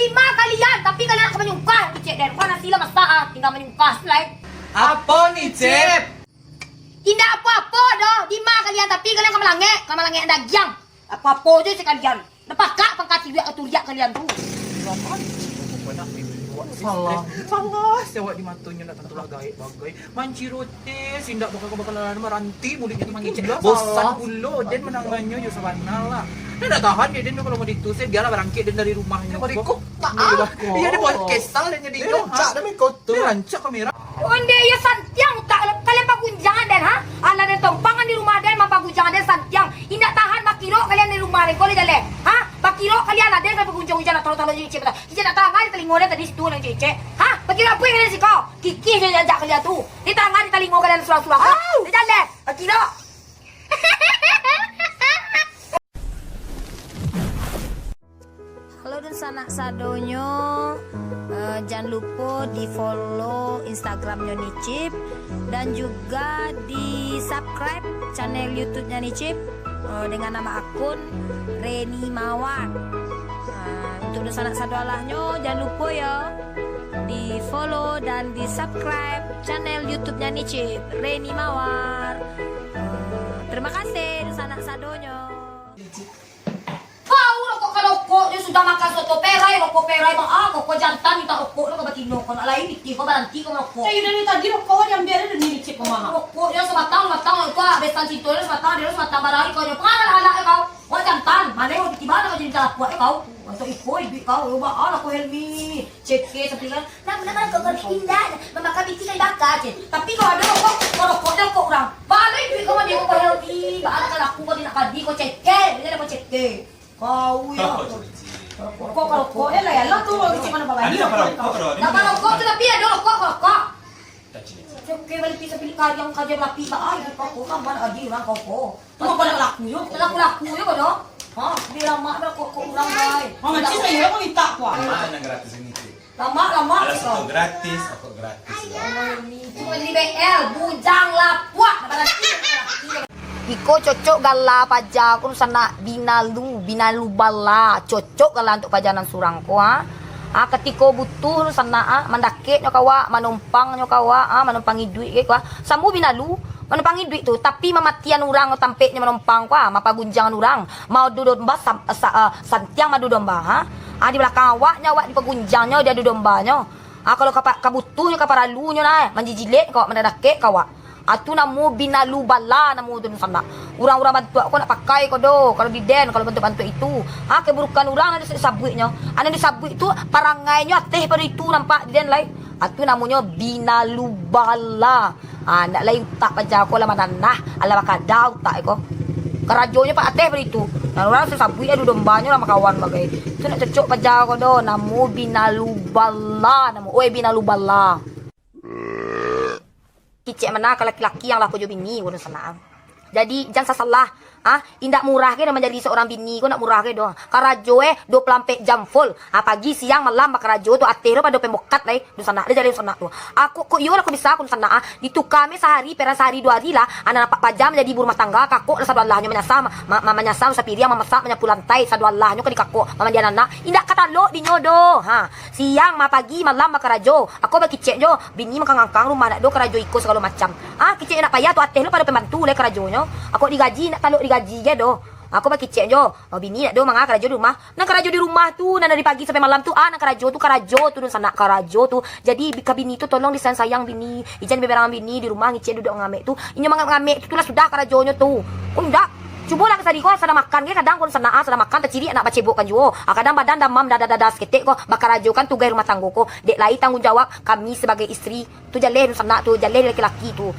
lima kalian, tapi kalian akan menyungkah. Cek dan mana sila masalah, tinggal menyungkah like. Apa nih, Cep? Tidak apa-apa dah, lima kalian, tapi kalian akan melangek dagiang. Apa-apa je sekalian. Lepas kak pangkat tiga keturiak kalian tu. Salah. Sewak di matanya nak tentulah gaib bagai. Mancirote, sindak bakal meranti mulut jadi manggil cek. Bosan pula, dan menangannya yo sabana lah. Dia dah tahan dia kalau mau ditusir biarlah berangkit dia dari rumahnya. Kok tak apa? Iya dia buat kesal dan jadi Dia rancak demi kotor. Dia rancak kamera. Onde ya santiang tak kalian pagunjangan dan ha? Ala dan tompangan di rumah dan mapagunjangan dan santiang. Indak tahan bakiro kalian di rumah ni kau dale. Ha? Bakiro kalian ada kan pagunjang-gunjang tolong jadi cek. Kita nak tangan di telinga dan tadi situ dan cek. Ha? Bakiro apa yang kalian sih kau? Kiki je ajak kalian tu. Di tangan di telinga kalian surang-surang. Di dale. Bakiro. Halo dan sanak sadonyo, jangan lupa di follow Instagramnya Nicip dan juga di subscribe channel YouTube-nya Nicip dengan nama akun Reni Mawar. Untuk dan sanak sadolahnya jangan lupa ya di follow dan di subscribe channel YouTube-nya Nicip Reni Mawar. Terima kasih dan sanak sadonyo. Rokok dia sudah makan soto perai, rokok perai bang rokok jantan minta rokok lo kebatino kau nak lain bikin kau berhenti kau rokok. Saya dari tadi rokok yang biar ada nih cip mama. Rokok dia sebatang kau besan cinta dia sebatang barang kau nyoba anak kau. Kau jantan mana kau tiba kau jadi jalan kuat kau. Untuk ikut ibu kau ubah aku helmi cek seperti kan. Nak kau indah memakan bikin kau bakar je. Tapi kau ada rokok dia rokok orang. Balik ibu kau dia kau helmi. Bahan kalau aku kau tidak kadi kau cek dia kau cek kau ya. Rokok lah ya tuh gimana bapak ini rokok tapi ada rokok oke balik bisa pilih yang kerja rapi bah rokok kan mana aja orang rokok cuma pada laku yuk kau dong di lama rokok orang baik Mama cik saya mau minta kuah. Mana gratis ini sih? lama Kalau satu gratis, aku gratis. cuma di BL bujang lapuak Iko cocok gala paja aku sana binalu bala cocok gala untuk pajanan surang ko ha. Ketika butuh sana mandake nyo kawa manumpang nyo kawa manumpangi duit ke kwa sambu binalu manumpangi duit tu tapi mematian orang tampe nya manumpang kwa mapagunjangan orang mau duduk domba santiang madu domba di belakang awaknya awak di pagunjangnya dia duduk dombanya kalau kabutuhnya kaparalunya na manjijilet kau mandake kawa atu namu binalu bala namu dun sana orang-orang bantu aku nak pakai kau do kalau di den kalau bantu-bantu itu keburukan orang ada sabuitnya ada di sabuit itu parangainya teh pada itu nampak di den lai atu namanya binalu bala nak lai tak paja aku lah mananah ala bakadau tak ko kerajonya pak teh pada itu dan orang sabuit ada dombanya lah kawan bagai itu nak cocok paja aku do namu binalu bala namu binalu bala kicik mana kalau laki-laki yang laku jo bini gua sana. Jadi jangan salah indak murah ke menjadi seorang bini kau nak murah ke doh. Karajo 24 jam full. Pagi siang malam karajo tu atero pada pembokat lai di sana. Dia jadi sana tu. Aku kok yo aku bisa aku sana ditukame sehari peran sehari 2 hari lah. Anak 4 jam jadi ibu rumah tangga kakok sadu Allahnya menyasam menyasam sapiria memasak menyapu lantai sadu Allahnya ke di kakok mama dia anak. Indak katalo di nyodo. Siang pagi malam karajo. Aku bagi cek jo bini mangkang-angkang rumah nak do karajo ikut segala macam. Kicik nak payah tu atero pada pembantu lai karajonyo. Aku digaji nak taluk digaji je doh. Aku bagi cek jo. Bini nak do mangga karajo di rumah. Nang karajo di rumah tu nang dari pagi sampai malam tu nang karajo tu dun sana karajo tu. Jadi bika bini tu tolong disayang sayang bini. Ijan beberangan bini di rumah ngicek duduk ngamek tu. Inya ngamek tu lah sudah karajonyo tu. Ndak. Cuba lah kesadi ko sada makan ke kadang kon sana sada makan terciri anak bacebok kan jo. Kadang badan damam dada seketek ko bakarajo kan tugas rumah tangga ko. Dek lai tanggung jawab kami sebagai istri tu jale sana tu jale laki-laki tu.